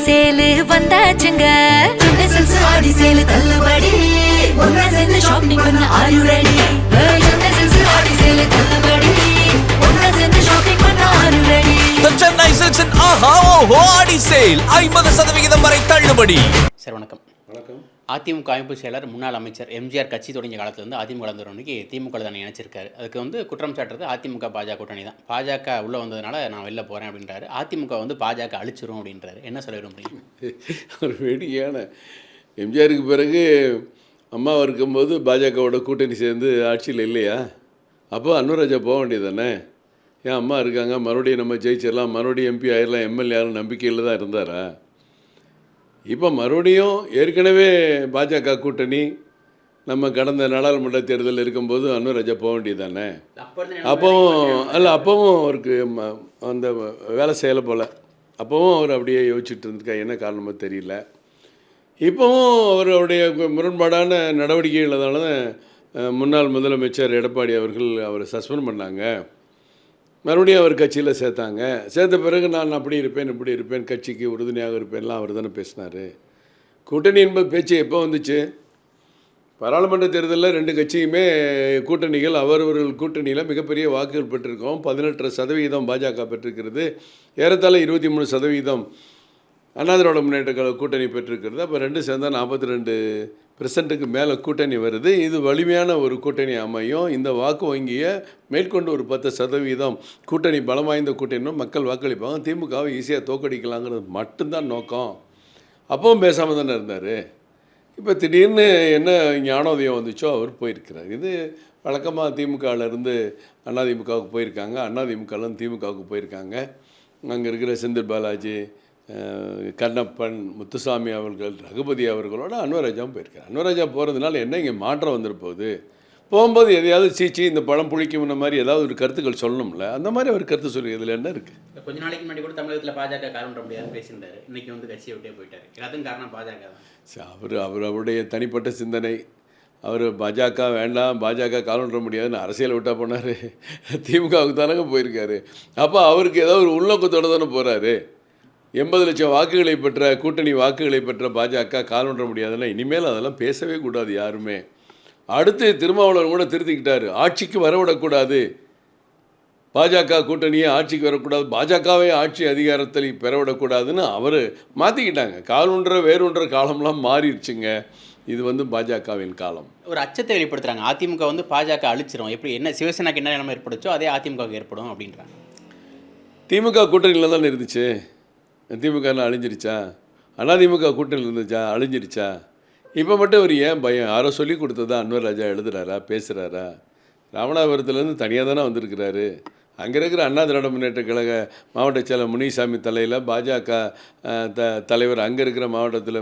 சேலு வந்தாச்சுங்க. சென்னை சில்க்ஸ் ஆடி சேலு தள்ளுபடி. ஒன்னா சேர்ந்து ஷாப்பிங் பண்ண are you ready? Chennai silks ஆடி சேலு தள்ளுபடி. ஒன்னா சேர்ந்து ஷாப்பிங் பண்ண are you ready? The Chennai Silks in ஆஹா ஓஹோ ஆடி சேல் 50% வரை தள்ளுபடி. சார் வணக்கம். வணக்கம். அதிமுக அமைப்பு செயலர் முன்னாள் அமைச்சர் எம்ஜிஆர் கட்சி தொடங்கிய காலத்திலிருந்து அதிமுக வளர்ந்தவரைக்கு திமுக தானே இணைச்சிருக்காரு. அதுக்கு குற்றம் சாட்டுறது அதிமுக பாஜக கூட்டணி தான். பாஜக உள்ளே வந்ததுனால நான் வெளில போகிறேன் அப்படின்றாரு. அதிமுக பாஜக அழிச்சிரும் அப்படின்றாரு. என்ன சொல்ல விரும்புறீங்க? ஒரு வேடிக்கையான எம்ஜிஆருக்கு பிறகு அம்மா இருக்கும்போது பாஜகவோட கூட்டணி சேர்ந்து ஆட்சியில் இல்லையா? அப்போ அன்வராஜா போக வேண்டியது தானே? ஏன் அம்மா இருக்காங்க, மறுபடியும் நம்ம ஜெயிச்சிடலாம், மறுபடியும் எம்பி ஆயிடலாம், எம்எல்ஏ ஆகலாம் நம்பிக்கையில் தான் இருந்தாரா? இப்போ மறுபடியும் ஏற்கனவே பாஜக கூட்டணி நம்ம கடந்த நாடாளுமன்ற தேர்தல் இருக்கும்போது அன்வராஜா போக வேண்டியது தானே? அப்போவும் அவருக்கு அந்த வேலை செய்யலை போல். அப்போவும் அவர் அப்படியே யோசிச்சுட்டு இருந்திருக்கா, என்ன காரணமோ தெரியல. இப்போவும் அவருடைய முரண்பாடான நடவடிக்கைகளனால தான் முன்னாள் முதலமைச்சர் எடப்பாடி அவர்கள் அவரை சஸ்பெண்ட் பண்ணாங்க. மறுபடியும் அவர் கட்சியில் சேர்த்தாங்க. சேர்த்த பிறகு நான் அப்படி இருப்பேன் இப்படி இருப்பேன், கட்சிக்கு உறுதுணையாக இருப்பேன்லாம் அவர் தானே பேசினார். கூட்டணி என்பது பேச்சு எப்போ வந்துச்சு? பாராளுமன்ற தேர்தலில் 2 கட்சியுமே கூட்டணிகள் அவரவர்கள் கூட்டணியில் மிகப்பெரிய வாக்குகள் பெற்றிருக்கோம். 18% பாஜக பெற்றிருக்கிறது. ஏறத்தாழ 23% அண்ணா திராவிட முன்னேற்ற கழக கூட்டணி பெற்றிருக்கிறது. அப்போ 2 சேர்ந்தால் 42% மேலே கூட்டணி வருது. இது வலிமையான ஒரு கூட்டணி அமையும். இந்த வாக்கு வங்கியை மேற்கொண்டு ஒரு 10% கூட்டணி பலம் வாய்ந்த கூட்டணி மக்கள் வாக்களிப்பாங்க. திமுகவை ஈஸியாக தோக்கடிக்கலாங்கிறது மட்டும்தான் நோக்கம். அப்பவும் பேசாமல் தானே இருந்தார். இப்போ திடீர்னு என்ன ஞானோதயம் வந்துச்சோ அவர் போயிருக்கிறார். இது வழக்கமாக திமுகவிலேருந்து அதிமுகவுக்கு போயிருக்காங்க, அதிமுகலேருந்து திமுகவுக்கு போயிருக்காங்க. அங்கே இருக்கிற செந்தில் பாலாஜி, கண்ணப்பன், முத்துசாமி அவர்கள், ரகுபதி அவர்களோட அன்வராஜாவும் போயிருக்காரு. அன்வராஜா போகிறதுனால என்ன இங்கே மாற்றம் வந்துருப்போகுது? போகும்போது எதையாவது சீச்சி இந்த பழம் புளிக்கும்ன மாதிரி ஏதாவது ஒரு கருத்துக்கள் சொல்லணும்ல. அந்த மாதிரி அவர் கருத்து சொல்லி இதில் என்ன இருக்குது? கொஞ்ச நாளைக்கு முன்னாடி கூட தமிழகத்தில் பாஜக காரணம் முடியாதுன்னு பேசியிருந்தாரு. இன்றைக்கி கட்சியை விட்டே போயிட்டார். எல்லாத்துக்கும் காரணம் பாஜக தான். அவருடைய தனிப்பட்ட சிந்தனை. அவர் பாஜக வேண்டாம், பாஜக காலன்ற முடியாதுன்னு அரசியல் விட்டா போனார். திமுகவுக்கு தானங்க போயிருக்காரு. அப்போ அவருக்கு ஏதாவது ஒரு உள்நோக்கத்தோடு தானே போகிறாரு. 80 லட்சம் வாக்குகளை பெற்ற கூட்டணி வாக்குகளை பெற்ற பாஜக காலொன்ற முடியாதுன்னா இனிமேல் அதெல்லாம் பேசவே கூடாது யாருமே. அடுத்து திருமாவளவன் கூட திருத்திக்கிட்டார். ஆட்சிக்கு வரவிடக்கூடாது, பாஜக கூட்டணியை ஆட்சிக்கு வரக்கூடாது, பாஜகவே ஆட்சி அதிகாரத்தில் பெறவிடக்கூடாதுன்னு அவர் மாற்றிக்கிட்டாங்க. காலொன்ற வேறொன்ற காலம்லாம் மாறிடுச்சுங்க. இது பாஜகவின் காலம். ஒரு அச்சத்தை வெளிப்படுத்துகிறாங்க. அதிமுக பாஜக அழிச்சிரும். எப்படி என்ன சிவசேனாக்கு என்ன நிலைமை ஏற்படுச்சோ அதே அதிமுகவுக்கு ஏற்படும் அப்படின்றாங்க. திமுக கூட்டணியில் தானே இருந்துச்சு. திமுக அழிஞ்சிருச்சா? அதிமுக கூட்டணியில் இருந்துச்சா? அழிஞ்சிருச்சா? இப்போ மட்டும் ஒரு ஏன் பயம்? யாரோ சொல்லி கொடுத்ததா அன்வராஜா எழுதுகிறாரா, பேசுகிறாரா? ராமநாதபுரத்துலேருந்து தனியாக தானே வந்திருக்கிறாரு. அங்கே இருக்கிற அண்ணா திராவிட முன்னேற்ற கழக மாவட்ட செயலர் முனிசாமி தலையில் பாஜக தலைவர் அங்கே இருக்கிற மாவட்டத்தில்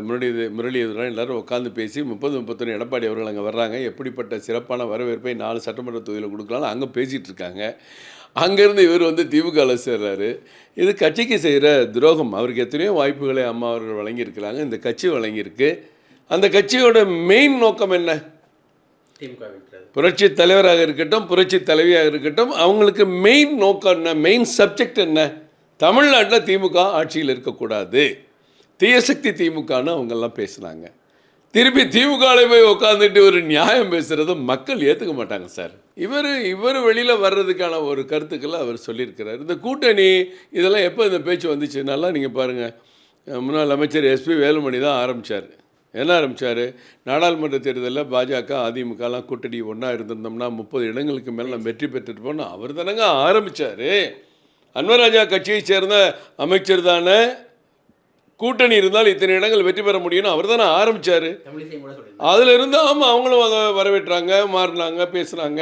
முரளிதரன் எல்லோரும் உட்காந்து பேசி 30-31 எடப்பாடி அவர்கள் அங்கே வர்றாங்க. எப்படிப்பட்ட சிறப்பான வரவேற்பை 4 சட்டமன்ற தொகுதியில் கொடுக்கலாம்னு அங்கே பேசிகிட்டு இருக்காங்க. அங்கேருந்து இவர் திமுகவில் சேர்றாரு. இது கட்சிக்கு செய்கிற துரோகம். அவருக்கு எத்தனையோ வாய்ப்புகளை அம்மா அவர்கள் வழங்கியிருக்கிறாங்க, இந்த கட்சி வழங்கியிருக்கு. அந்த கட்சியோட மெயின் நோக்கம் என்ன? புரட்சி தலைவராக இருக்கட்டும், புரட்சி தலைவியாக இருக்கட்டும், அவங்களுக்கு மெயின் நோக்கம் என்ன, மெயின் சப்ஜெக்ட் என்ன? தமிழ்நாட்டில் திமுக ஆட்சியில் இருக்கக்கூடாது, தீயசக்தி திமுகன்னு அவங்கெல்லாம் பேசுனாங்க. திருப்பி திமுகவில் போய் உட்காந்துட்டு ஒரு நியாயம் பேசுகிறத மக்கள் ஏற்றுக்க மாட்டாங்க சார். இவர் வெளியில் வர்றதுக்கான ஒரு கருத்துக்களை அவர் சொல்லியிருக்கிறார். இந்த கூட்டணி இதெல்லாம் எப்போ இந்த பேச்சு வந்துச்சு நல்லா நீங்கள் பாருங்கள். முன்னாள் அமைச்சர் எஸ்பி வேலுமணி தான் ஆரம்பித்தார். என்ன ஆரம்பித்தார்? நாடாளுமன்ற தேர்தலில் பாஜக அதிமுகலாம் கூட்டணி ஒன்றா இருந்திருந்தோம்னா 30 இடங்களுக்கு மேலே நம்ம வெற்றி பெற்றுட்டு அவர் தானங்க ஆரம்பித்தார். அன்வராஜா கட்சியை சேர்ந்த அமைச்சர் தானே. கூட்டணி இருந்தால் இத்தனை இடங்கள் வெற்றி பெற முடியும்னு அவர் தானே ஆரம்பித்தார். அதில் இருந்தால் ஆமாம், அவங்களும் அதை வரவேற்றாங்க, மாறினாங்க, பேசுனாங்க.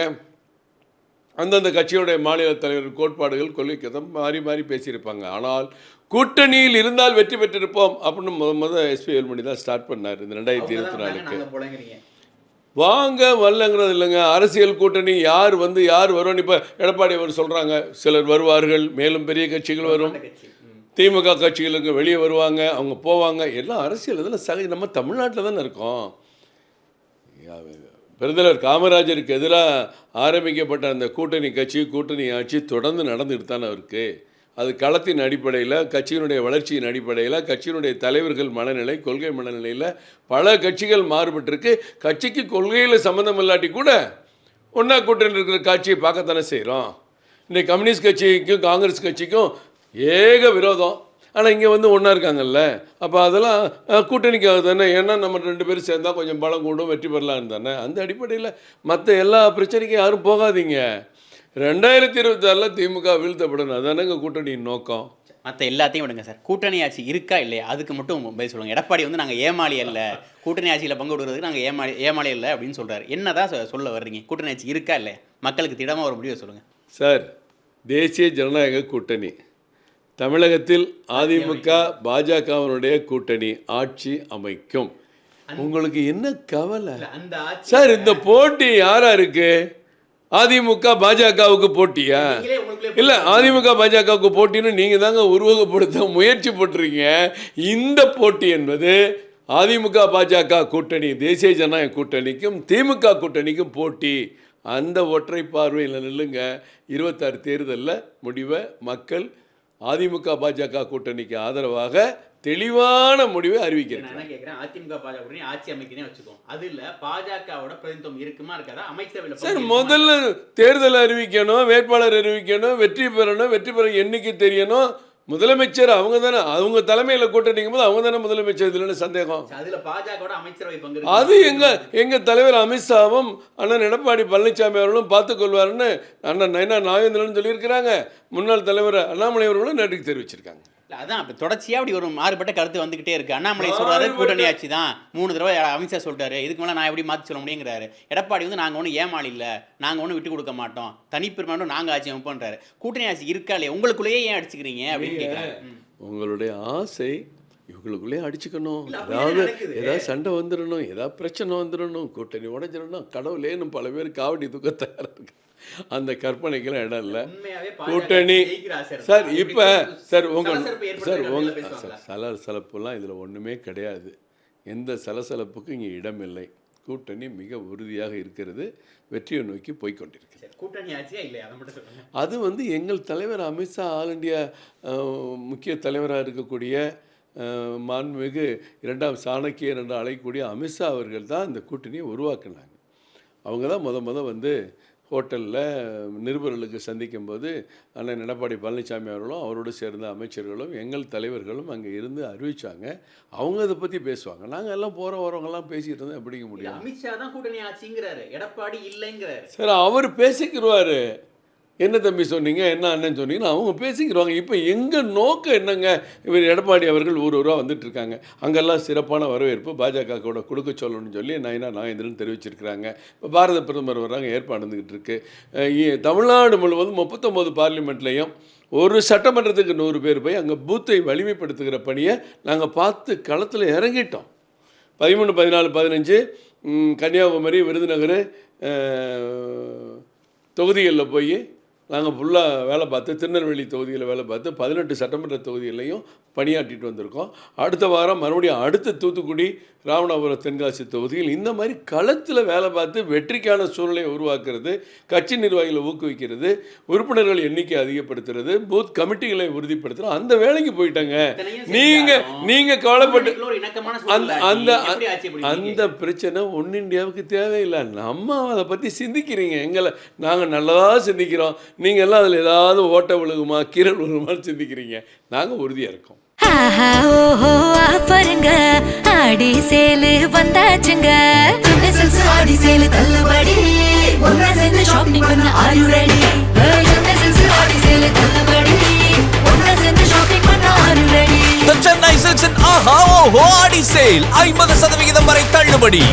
அந்தந்த கட்சியோடைய மாநில தலைவர் கோட்பாடுகள் கொள்கைக்கு மாறி மாறி பேசியிருப்பாங்க. ஆனால் கூட்டணியில் இருந்தால் வெற்றி பெற்றிருப்போம் அப்படின்னு எஸ்பி வேலுமணி தான் ஸ்டார்ட் பண்ணார் இந்த 2024. வாங்க வரலங்கிறது இல்லைங்க. அரசியல் கூட்டணி யார் யார் வரும்னு இப்போ எடப்பாடி அவர் சொல்கிறாங்க. சிலர் வருவார்கள், மேலும் பெரிய கட்சிகள் வரும், திமுக கட்சிகளுக்கு வெளியே வருவாங்க, அவங்க போவாங்க. எல்லாம் அரசியல் இதில் நம்ம தமிழ்நாட்டில் தானே இருக்கோம். பெருந்தலைவர் காமராஜருக்கு எதிராக ஆரம்பிக்கப்பட்ட அந்த கூட்டணி கட்சி, கூட்டணி ஆட்சி தொடர்ந்து நடந்துட்டு தானே இருக்குது. அது களத்தின் அடிப்படையில், கட்சியினுடைய வளர்ச்சியின் அடிப்படையில், கட்சியினுடைய தலைவர்கள் மனநிலை, கொள்கை மனநிலையில் பல கட்சிகள் மாறுபட்டிருக்கு. கட்சிக்கு கொள்கையில் சம்மந்தம் இல்லாட்டி கூட ஒன்றா கூட்டணி இருக்கிற காட்சியை பார்க்கத்தானே செய்கிறோம். இன்றைக்கி கம்யூனிஸ்ட் கட்சிக்கும் காங்கிரஸ் கட்சிக்கும் ஏக விரோதம். ஆனால் இங்கே வந்து ஒன்றா இருக்காங்கல்ல, அப்போ அதெல்லாம் கூட்டணிக்காக தானே. ஏன்னா நம்ம 2 பேரும் சேர்ந்தால் கொஞ்சம் பலம் கூடும், வெற்றி பெறலான்னு தானே. அந்த அடிப்படையில் மற்ற எல்லா பிரச்சனைக்கும் யாரும் போகாதீங்க. 2026 திமுக வீழ்த்தப்படணும், அதானங்க கூட்டணியின் நோக்கம். மற்ற எல்லாத்தையும் விடுங்க சார். கூட்டணி ஆட்சி இருக்கா இல்லையா அதுக்கு மட்டும் பதில் சொல்லுங்கள். எடப்பாடி வந்து நாங்கள் ஏமாளி அல்ல, கூட்டணி ஆட்சியில் பங்கு விடுறதுக்கு நாங்கள் ஏமாளி இல்லை அப்படின்னு சொல்கிறாரு. என்ன தான் சொல்ல வர்றீங்க? கூட்டணி ஆட்சி இருக்கா இல்லையா? மக்களுக்கு திடமாக ஒரு முடிவை சொல்லுங்கள் சார். தேசிய ஜனநாயக கூட்டணி தமிழகத்தில் அதிமுக பாஜகவினுடைய கூட்டணி ஆட்சி அமைக்கும். உங்களுக்கு என்ன கவலை சார்? இந்த போட்டி யாரா இருக்கு? அதிமுக பாஜகவுக்கு போட்டியா? இல்லை, அதிமுக பாஜகவுக்கு போட்டின்னு நீங்கள் தாங்க உருவகப்படுத்த முயற்சி போட்டுறீங்க. இந்த போட்டி என்பது அதிமுக பாஜக கூட்டணி, தேசிய ஜனநாயக கூட்டணிக்கும் திமுக கூட்டணிக்கும் போட்டி. அந்த ஒற்றை பார்வையில் நில்லுங்க. 26 தேர்தலில் முடிவை மக்கள் அதிமுக பாஜக கூட்டணிக்கு ஆதரவாக தெளிவான முடிவை அறிவிக்கிறேன். நான் கேட்குறேன், அதிமுக பாஜக கூட்டணி ஆட்சி அமைக்கிறேன் வச்சுக்கோம், அதில் பாஜகவோட பிரதிநிதித்துவம் இருக்குமா இருக்காதா? அமைச்சரவையில் சார் முதல்ல தேர்தல் அறிவிக்கணும், வேட்பாளர் அறிவிக்கணும், வெற்றி பெறணும், வெற்றி பெற எண்ணிக்கை தெரியணும். முதலமைச்சர் அவங்க தானே, அவங்க தலைமையில் கூட்டணிக்கும் போது அவங்க தானே முதலமைச்சர். இதில் என்ன சந்தேகம்? அதில் பாஜகவோட அமைச்சரவை பங்கு அது எங்கள் தலைவர் அமித்ஷாவும் அண்ணன் எடப்பாடி பழனிசாமி அவர்களும் பார்த்துக்கொள்வாருன்னு அண்ணன் நயனா நாகேந்திரன் சொல்லியிருக்கிறாங்க. முன்னாள் தலைவர் அண்ணாமலை அவர்களும் நேற்றுக்கு தெரிவிச்சிருக்காங்க. அதான் அப்படி தொடர்ச்சியாக அப்படி ஒரு மாறுபட்ட கருத்து வந்துகிட்டே இருக்கு. அண்ணாமலை சொல்றாரு கூட்டணி ஆட்சி தான், 3 தடவை அமித்ஷா சொல்லிட்டாரு, இதுக்கு மேலே நான் எப்படி மாற்றி சொல்ல முடியுங்கிறாரு. எடப்பாடி வந்து நாங்கள் ஒன்றும் ஏமாளி இல்லை, நாங்கள் ஒன்றும் விட்டு கொடுக்க மாட்டோம், தனிப்பெருமானும் நாங்கள் ஆட்சி அமைப்போன்றாரு. கூட்டணி ஆட்சி இருக்கா இல்லையா? உங்களுக்குள்ளேயே ஏன் அடிச்சுக்கிறீங்க அப்படின்னு கேட்குறாரு. உங்களுடைய ஆசை இவங்களுக்குள்ளே அடிச்சுக்கணும், ஏதாவது சண்டை வந்துடணும், ஏதாவது பிரச்சனை வந்துடணும், கூட்டணி உடைஞ்சிடணும், கடவுளேன்னு பல பேர் காவடி தூக்க தயாராக இருக்கு. அந்த கற்பனைக்கெல்லாம் இடம் இல்லை. கூட்டணி சார் இப்போ சார் சலசலப்புலாம் இதில் ஒன்றுமே கிடையாது. எந்த சலசலப்புக்கும் இங்கே இடம் இல்லை. கூட்டணி மிக உறுதியாக இருக்கிறது, வெற்றியை நோக்கி போய்கொண்டிருக்கு. கூட்டணி ஆட்சியா இல்லையா அதை மட்டும் சொல்லுங்க. அது வந்து எங்கள் தலைவர் அமித்ஷா, ஆல் இண்டியா முக்கிய தலைவராக இருக்கக்கூடிய மாண்புமிகு 2ஆம் சாணக்கியர் என்று அழைக்கக்கூடிய அமித்ஷா அவர்கள் தான் இந்த கூட்டணியை உருவாக்குனாங்க. அவங்க தான் முத வந்து ஹோட்டலில் நிருபர்களுக்கு சந்திக்கும் போது அண்ணன் எடப்பாடி பழனிசாமி அவர்களும் அவரோடு சேர்ந்த அமைச்சர்களும் எங்கள் தலைவர்களும் அங்கே இருந்து அறிவித்தாங்க. அவங்க அதை பற்றி பேசுவாங்க. நாங்கள் எல்லாம் போகிற வரவங்கெல்லாம் பேசிகிட்டு இருந்தோம். எப்படிங்க முடியும்? அமித்ஷா தான் கூட்டணி ஆட்சிங்கிறாரு, எடப்பாடி இல்லைங்கிறாரு. சார் அவர் பேசிக்கிடுவார். என்ன தம்பி சொன்னீங்க, என்ன அண்ணன் சொன்னீங்கன்னு அவங்க பேசிக்கிடுவாங்க. இப்போ எங்கள் நோக்கம் என்னங்க? இவர் எடப்பாடி அவர்கள் ஊரூராக வந்துட்டுருக்காங்க. அங்கெல்லாம் சிறப்பான வரவேற்பு பாஜக கூட கொடுக்க சொல்லணும்னு சொல்லி நயனா நாகேந்திரன் தெரிவிச்சிருக்கிறாங்க. இப்போ பாரத பிரதமர் வர்றாங்க, ஏற்பாடு வந்துக்கிட்டு இருக்கு. தமிழ்நாடு முழுவதும் 39 பார்லிமெண்ட்லேயும் ஒரு சட்டமன்றத்துக்கு 100 பேர் போய் அங்கே பூத்தை வலிமைப்படுத்துகிற பணியை நாங்கள் பார்த்து களத்தில் இறங்கிட்டோம். 13, 14, 15 கன்னியாகுமரி, விருதுநகர் தொகுதிகளில் போய் நாங்கள் ஃபுல்லாக வேலை பார்த்து, திருநெல்வேலி தொகுதியில் வேலை பார்த்து 18 சட்டமன்ற தொகுதிகளையும் பணியாற்றிட்டு வந்திருக்கோம். அடுத்த வாரம் மறுபடியும் அடுத்த தூத்துக்குடி, ராமநாதபுரம், தென்காசி தொகுதியில் இந்த மாதிரி களத்தில் வேலை பார்த்து வெற்றிக்கான சூழ்நிலையை உருவாக்குறது, கட்சி நிர்வாகிகளை ஊக்குவிக்கிறது, உறுப்பினர்கள் எண்ணிக்கை அதிகப்படுத்துறது, பூத் கமிட்டிகளை உறுதிப்படுத்துறது, அந்த வேலைக்கு போயிட்டாங்க. நீங்கள் கவலைப்பட்டு அந்த பிரச்சனை ஒன்று இந்தியாவுக்கு தேவையில்லை. நம்ம அதை பற்றி சிந்திக்கிறீங்க. நாங்கள் நல்லதாக சிந்திக்கிறோம், நீங்கள் எல்லாம் அதில் ஏதாவது ஓட்ட விழுகுமா, கீரல் விழுகுமான்னு சிந்திக்கிறீங்க. நாங்கள் உறுதியாக இருக்கோம். ஆஃபருங்க, ஆடி சேலு வந்தாச்சுங்க. ஆடி சேலு தள்ளுபடி, ஒன்னா சேர்ந்து ஷாப்பிங் பண்ண ஆர் யூ ரெடி? ஆடி சேலு தள்ளுபடி, ஒன்னா சேர்ந்து ஷாப்பிங் பண்ண are you ready? The Chennai Silks in ஆஹா ஓஹோ ஆடி சேல் 50% வரை தள்ளுபடி.